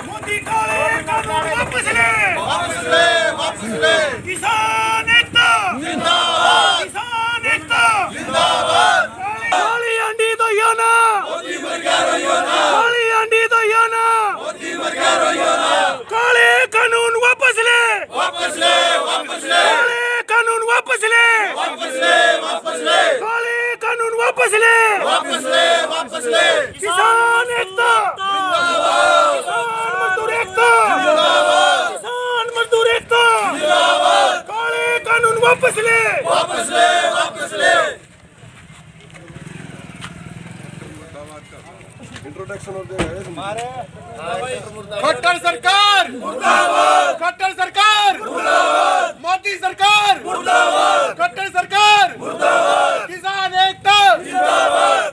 मोदी काले कानून वापस ले। किसान एकता जिंदाबाद, किसान एकता जिंदाबाद। काली अंडी तो यो ना, काली अंडी तो यो ना, काले कानून वापस ले, काले कानून वापस ले, काले कानून वापस ले, किसान एकता जिंदाबाद, किसान मजदूर एकता जिंदाबाद, किसान मजदूर एकता जिंदाबाद। काले कानून वापस ले। इंट्रोडक्शन हो खट्टर सरकार मुर्दाबाद, खट्टर सरकार मुर्दाबाद, मोदी सरकार मुर्दाबाद, खट्टर सरकार मुर्दाबाद, किसान एकता जिंदाबाद।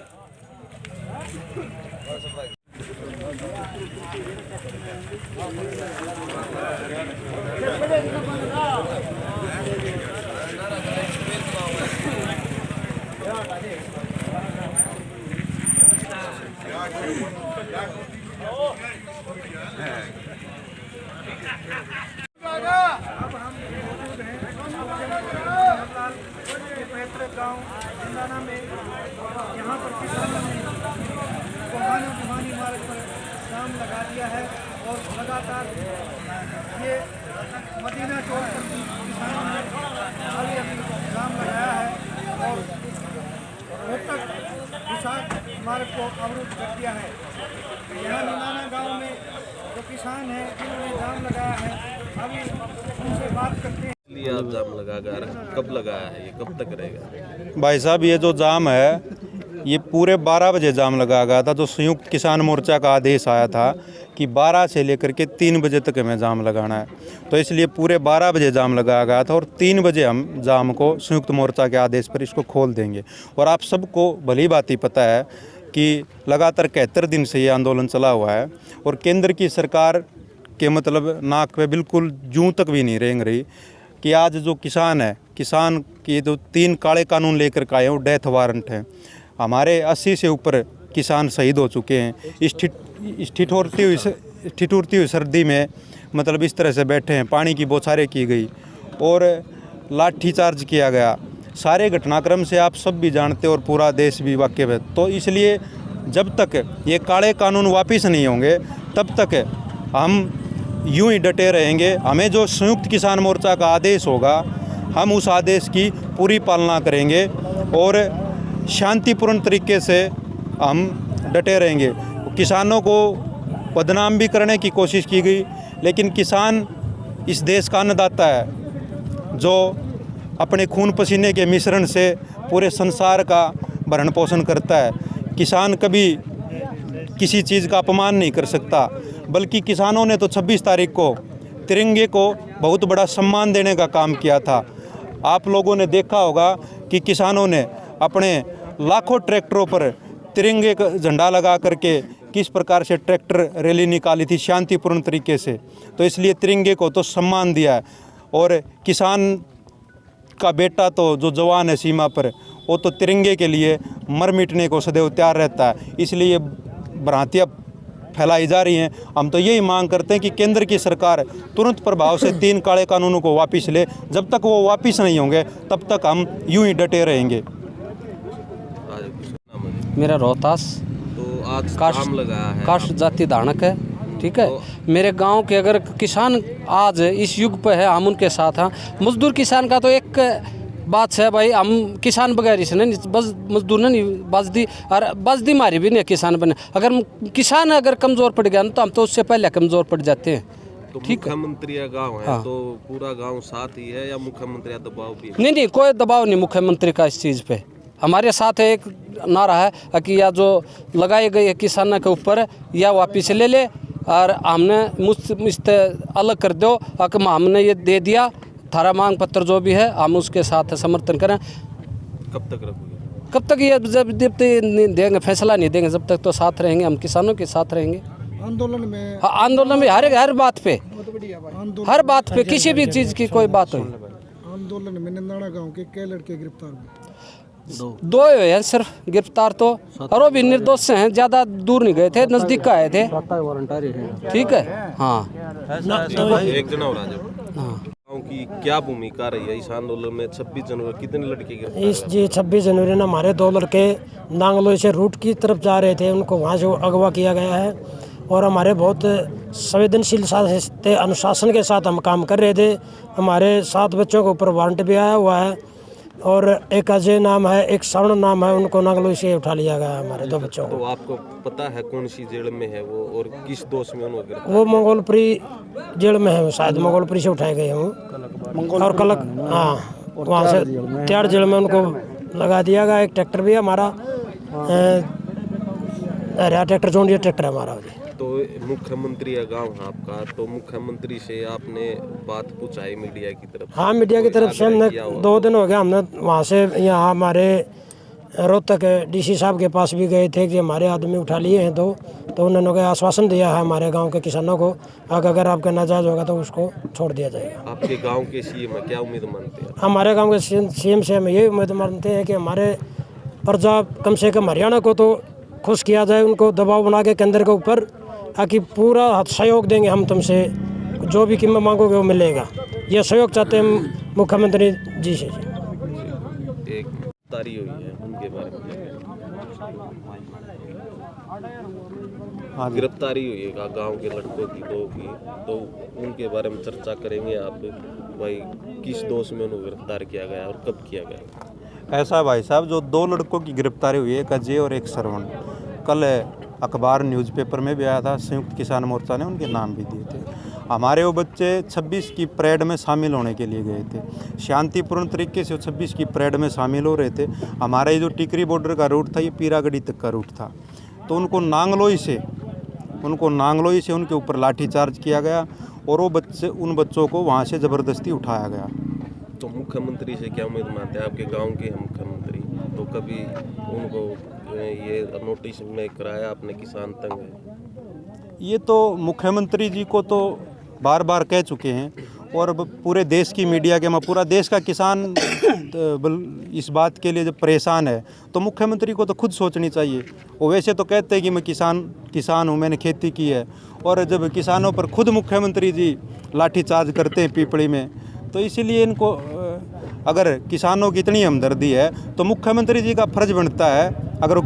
गाँव जिंदाना में यहाँ पर किसानों ने सुहानी मार्ग पर जाम लगा दिया है और लगातार ये मदीना चौक पर किसानों ने अभी जाम लगाया है और रोहतक विशाख मार्ग को अवरुद्ध कर दिया है। यहाँ निनाना गांव में जो किसान हैं जिन्होंने जाम लगाया है, अभी उनसे बात करते हैं। आप जाम लगा कब लगाया है, ये कब तक रहेगा? भाई साहब, ये जो जाम है ये पूरे 12 बजे जाम लगाया गया था। जो संयुक्त किसान मोर्चा का आदेश आया था कि 12 से लेकर के 3 बजे तक हमें जाम लगाना है, तो इसलिए पूरे 12 बजे जाम लगाया गया था और 3 बजे हम जाम को संयुक्त मोर्चा के आदेश पर इसको खोल देंगे। और आप सबको भली भांति पता है कि लगातार 71 दिन से ये आंदोलन चला हुआ है और केंद्र की सरकार के मतलब नाक पे बिल्कुल जूं तक भी नहीं रेंग रही कि आज जो किसान है, किसान की जो 3 काले कानून लेकर के आए वो डेथ वारंट है। हमारे 80 से ऊपर किसान शहीद हो चुके हैं। इस ठिठुरती हुई सर्दी में मतलब इस तरह से बैठे हैं, पानी की बौछारें की गई और लाठीचार्ज किया गया। सारे घटनाक्रम से आप सब भी जानते और पूरा देश भी वाकिफ है। तो इसलिए जब तक ये काले कानून वापस नहीं होंगे तब तक हम यूं ही डटे रहेंगे। हमें जो संयुक्त किसान मोर्चा का आदेश होगा हम उस आदेश की पूरी पालना करेंगे और शांतिपूर्ण तरीके से हम डटे रहेंगे। किसानों को बदनाम भी करने की कोशिश की गई, लेकिन किसान इस देश का अन्नदाता है जो अपने खून पसीने के मिश्रण से पूरे संसार का भरण पोषण करता है। किसान कभी किसी चीज़ का अपमान नहीं कर सकता, बल्कि किसानों ने तो 26 तारीख को तिरंगे को बहुत बड़ा सम्मान देने का काम किया था। आप लोगों ने देखा होगा कि किसानों ने अपने लाखों ट्रैक्टरों पर तिरंगे का झंडा लगा करके किस प्रकार से ट्रैक्टर रैली निकाली थी शांतिपूर्ण तरीके से। तो इसलिए तिरंगे को तो सम्मान दिया है और किसान का बेटा तो जो जवान है सीमा पर, वो तो तिरंगे के लिए मर मिटने को सदैव तैयार रहता है। इसलिए भ्रांतियाँ फैलाई जा रही हैं। हम तो यही मांग करते हैं कि केंद्र की सरकार तुरंत प्रभाव से 3 काले कानूनों को वापस ले। जब तक वो वापस नहीं होंगे तब तक हम यूं ही डटे रहेंगे। मेरा रोहतास तो आज जाम लगाया है, कास्ट जाति धारक है, ठीक है। मेरे गांव के अगर किसान आज इस युग पे है, हम उनके साथ हैं। मजदूर किसान का तो एक बात है भाई, हम किसान बगैर इसने बस मजदूर ने नहीं बजदी और बजदी मारी भी नहीं किसान बने। अगर किसान अगर कमज़ोर पड़ गया तो हम तो उससे पहले कमज़ोर पड़ जाते हैं। तो ठीक है। मुख्यमंत्री गाँव है, हाँ। तो पूरा गांव साथ ही है या मुख्यमंत्री दबाव भी है? नहीं, कोई दबाव नहीं मुख्यमंत्री का इस चीज़ पे। हमारे साथ एक नारा है कि या जो लगाई गई है किसानों के ऊपर या वापिस ले ले और हमने मुझसे अलग कर दो। हमने ये दे दिया, थारा मांग पत्र जो भी है हम उसके साथ समर्थन करें। कब तक रखोगे? कब तक? ये जब नहीं देंगे, फैसला नहीं देंगे जब तक तो साथ रहेंगे, हम किसानों के साथ रहेंगे। आंदोलन में हर बात पे, हर बात पे किसी भी चीज़ की कोई बात हो। आंदोलन में निंदाना गांव के कई लड़के गिरफ्तार हुए। दो हुए हैं सिर्फ गिरफ्तार तो, और वो भी निर्दोष से हैं, ज़्यादा दूर नहीं गए थे, नज़दीक का आए थे। ठीक है, हाँ एक जना और आ जाओ। हाँ। गाँव की क्या भूमिका रही है इस आंदोलन में? 26 जनवरी कितने लड़के गिरफ्तार इस जी 26 जनवरी में हमारे 2 लड़के नांगलोई से रूट की तरफ जा रहे थे, उनको वहाँ से अगवा किया गया है। और हमारे बहुत संवेदनशील अनुशासन के साथ हम काम कर रहे थे। हमारे 7 बच्चों के ऊपर वारंट भी आया हुआ है, और एक अजय नाम है, एक स्वर्ण नाम है, उनको नांगलोई से उठा लिया गया हमारे 2 बच्चों को। तो आपको पता है कौन सी जेल में है वो और किस दोष में उन्होंने गिरफ्तार? वो मंगोलपुरी जेल में है, शायद मंगोलपुरी से उठाए गए हूँ, और कलक, हाँ वहाँ से त्यार जेल में उनको लगा दिया गया। एक ट्रैक्टर भी है हमारा, हरिया ट्रैक्टर, जोंडिया ट्रैक्टर है हमारा जी। तो मुख्यमंत्री है गांव है आपका, तो मुख्यमंत्री से आपने बात पूछाई मीडिया की तरफ? हाँ, मीडिया की तरफ से हमने 2 दिन हो गया, हमने वहाँ से यहाँ हमारे रोहतक डीसी साहब के पास भी गए थे कि हमारे आदमी उठा लिए हैं, तो उन्होंने आश्वासन दिया है हमारे गांव के किसानों को, अगर आपका नाजायज होगा तो उसको छोड़ दिया जाएगा। आपके गांव के सीएम है, क्या उम्मीद मानते हैं? हमारे गांव के सीएम से हम ये उम्मीद मानते हैं कि हमारे प्रजा, कम से कम हरियाणा को तो खुश किया जाए, उनको दबाव बना के केंद्र के ऊपर, ताकि पूरा सहयोग देंगे हम, तुमसे जो भी कीमत मांगोगे वो मिलेगा, ये सहयोग चाहते हैं मुख्यमंत्री जी से। एक गिरफ्तारी हुई है उनके बारे में, हाँ, गिरफ्तारी हुई है गांव के लड़कों की 2 की, तो उनके बारे में चर्चा करेंगे आप भाई, किस दोष में उन्हें गिरफ्तार किया गया और कब किया गया? ऐसा भाई साहब, जो 2 लड़कों की गिरफ्तारी हुई है, एक अजय और एक श्रवण, कल अखबार न्यूज़पेपर में भी आया था, संयुक्त किसान मोर्चा ने उनके नाम भी दिए थे। हमारे वो बच्चे 26 की परेड में शामिल होने के लिए गए थे, शांतिपूर्ण तरीके से 26 की परेड में शामिल हो रहे थे। हमारा ये जो टिकरी बॉर्डर का रूट था, ये पीरागढ़ी तक का रूट था, तो उनको नांगलोई से उनके ऊपर लाठीचार्ज किया गया, और वो बच्चे, उन बच्चों को वहाँ से ज़बरदस्ती उठाया गया। तो मुख्यमंत्री से क्या उम्मीद मानते हैं? आपके गांव के मुख्यमंत्री, तो कभी उनको ये नोटिस में कराया आपने किसान तंग है? ये तो मुख्यमंत्री जी को तो बार बार कह चुके हैं, और पूरे देश की मीडिया के, पूरा देश का किसान इस बात के लिए जब परेशान है, तो मुख्यमंत्री को तो खुद सोचनी चाहिए। वो वैसे तो कहते हैं कि मैं किसान हूँ, मैंने खेती की है, और जब किसानों पर खुद मुख्यमंत्री जी लाठीचार्ज करते हैं पीपड़ी में, तो इसीलिए इनको, अगर किसानों की इतनी हमदर्दी है तो मुख्यमंत्री जी का फर्ज बनता है, अगर वो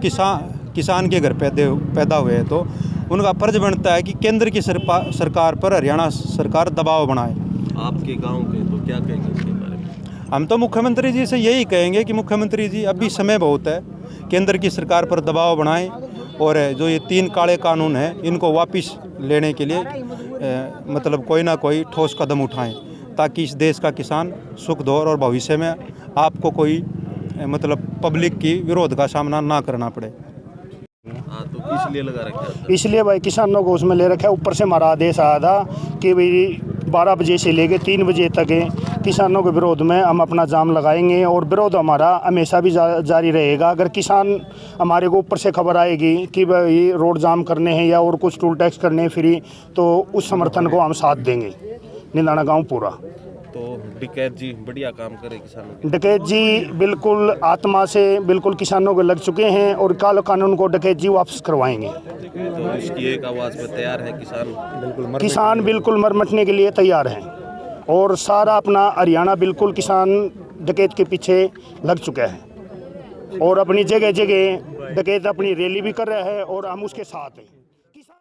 किसान के घर पैदा हुए हैं, तो उनका फर्ज बनता है कि केंद्र की सरकार पर हरियाणा सरकार दबाव बनाए। आपके गांव के तो क्या कहेंगे इसके बारे में? हम तो मुख्यमंत्री जी से यही कहेंगे कि मुख्यमंत्री जी, अभी समय बहुत है, केंद्र की सरकार पर दबाव बनाएं, और जो ये 3 काले कानून हैं इनको वापस लेने के लिए मतलब कोई ना कोई ठोस कदम उठाएं, ताकि इस देश का किसान सुख दौर और भविष्य में आपको कोई मतलब पब्लिक की विरोध का सामना ना करना पड़े। हाँ, तो इसलिए लगा रखा? इसलिए भाई किसानों को उसमें ले रखा है। ऊपर से हमारा आदेश आया था कि भाई 12 बजे से लेकर 3 बजे तक किसानों के विरोध में हम अपना जाम लगाएंगे, और विरोध हमारा हमेशा भी जारी रहेगा। अगर किसान हमारे को ऊपर से खबर आएगी कि भाई रोड जाम करने हैं या और कुछ टोल टैक्स करने हैं फ्री, तो उस समर्थन को हम साथ देंगे, निंदाना गांव पूरा। तो डकैत जी बढ़िया काम करे किसानों के? डकैत जी बिल्कुल आत्मा से बिल्कुल किसानों को लग चुके हैं, और काले कानून को डकैत जी वापस करवाएंगे। तो इसकी एक आवाज़ पे तैयार है किसान बिल्कुल मरमटने के लिए तैयार हैं, और सारा अपना हरियाणा बिल्कुल किसान डकैत के पीछे लग चुका है, और अपनी जगह जगह डकैत अपनी रैली भी कर रहा है, और हम उसके साथ हैं।